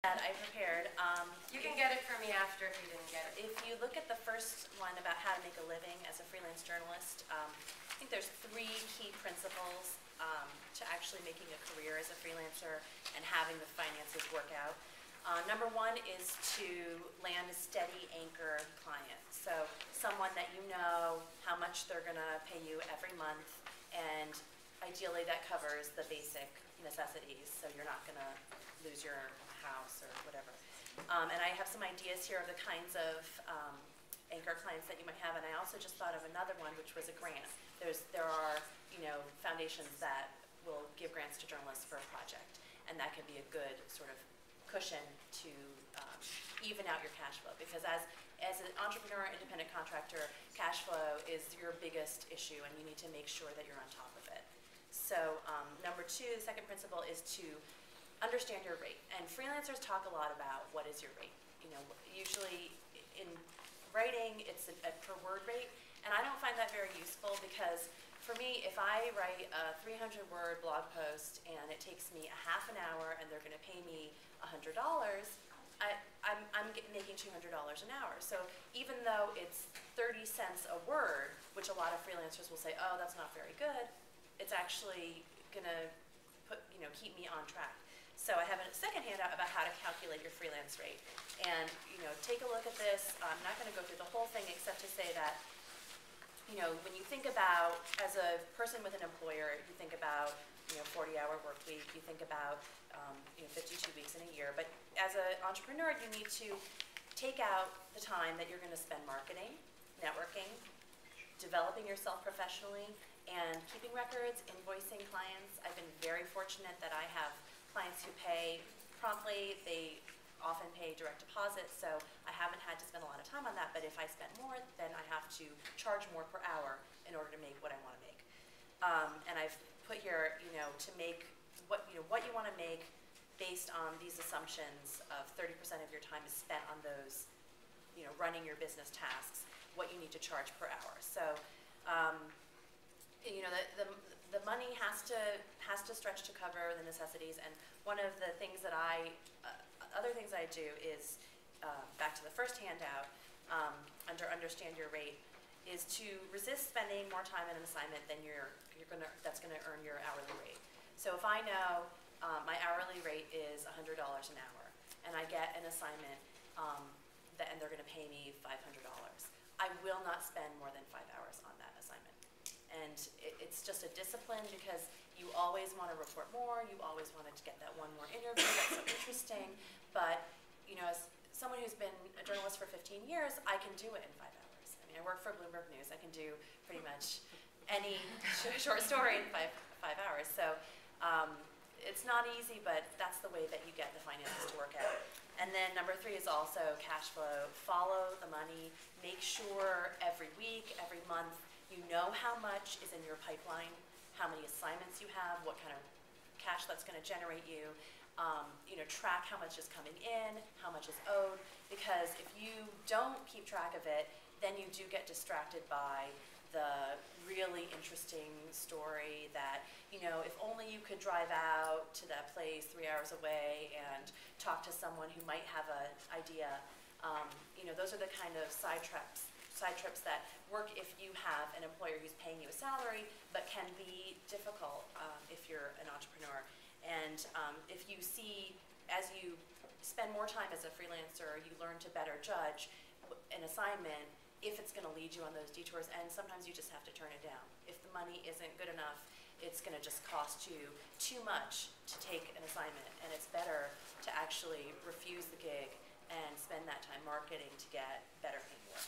That I prepared. You can get it from me after if you didn't get it. If you look at the first one about how to make a living as a freelance journalist, I think there's 3 key principles to actually making a career as a freelancer and having the finances work out. Number 1 is to land a steady anchor client. So someone that you know how much they're going to pay you every month, and ideally that covers the basic necessities, so you're not going to lose your house or whatever. And I have some ideas here of the kinds of anchor clients that you might have, and I also just thought of another one, which was a grant. There are foundations that will give grants to journalists for a project, and that can be a good sort of cushion to even out your cash flow, because as an entrepreneur, independent contractor, cash flow is your biggest issue, and you need to make sure that you're on top of it. So number 2, the second principle is to understand your rate. And freelancers talk a lot about what is your rate. Usually in writing, it's a per word rate, and I don't find that very useful, because for me, if I write a 300-word blog post and it takes me a half an hour and they're going to pay me $100, I'm making $200 an hour. So even though it's 30 cents a word, which a lot of freelancers will say, oh, that's not very good, it's actually going to keep me on track. So I have a second handout about how to calculate your freelance rate. And take a look at this. I'm not going to go through the whole thing except to say that when you think about, as a person with an employer, you think about 40-hour work week, you think about 52 weeks in a year. But as an entrepreneur, you need to take out the time that you're going to spend marketing, networking, developing yourself professionally, and keeping records, invoicing clients. I've been very fortunate that I have clients who pay promptly. They often pay direct deposit, so I haven't had to spend a lot of time on that. But if I spend more, then I have to charge more per hour in order to make what I want to make. And I've put here, to make what you want to make based on these assumptions of 30% of your time is spent on those, running your business tasks, what you need to charge per hour. So, the money has to stretch to cover the necessities. And one of the things that other things I do is, back to the first handout, under understand your rate, is to resist spending more time in an assignment than that's gonna earn your hourly rate. So if I know my hourly rate is $100 an hour, and I get an assignment and they're gonna pay me $500, I will not spend more than 5 hours on that assignment. And it's just a discipline, because you always want to report more, you always want to get that one more interview that's so interesting. But as someone who's been a journalist for 15 years, I can do it in 5 hours. I mean, I work for Bloomberg News. I can do pretty much any short story in five hours. So it's not easy, but that's the way that you get the finances to work out. And then number 3 is also cash flow. Follow the money. Make sure every week, every month, you know how much is in your pipeline, how many assignments you have, what kind of cash that's going to generate you. Track how much is coming in, how much is owed, because if you don't keep track of it, then you do get distracted by the really interesting story that, if only you could drive out to that place 3 hours away and talk to someone who might have an idea. Those are the kind of side trips that work if you have an employer who's paying you a salary, but can be difficult if you're an entrepreneur. And if you see, as you spend more time as a freelancer, you learn to better judge an assignment if it's going to lead you on those detours, and sometimes you just have to turn it down. If the money isn't good enough, it's going to just cost you too much to take an assignment, and it's better to actually refuse the gig and spend that time marketing to get better paying work.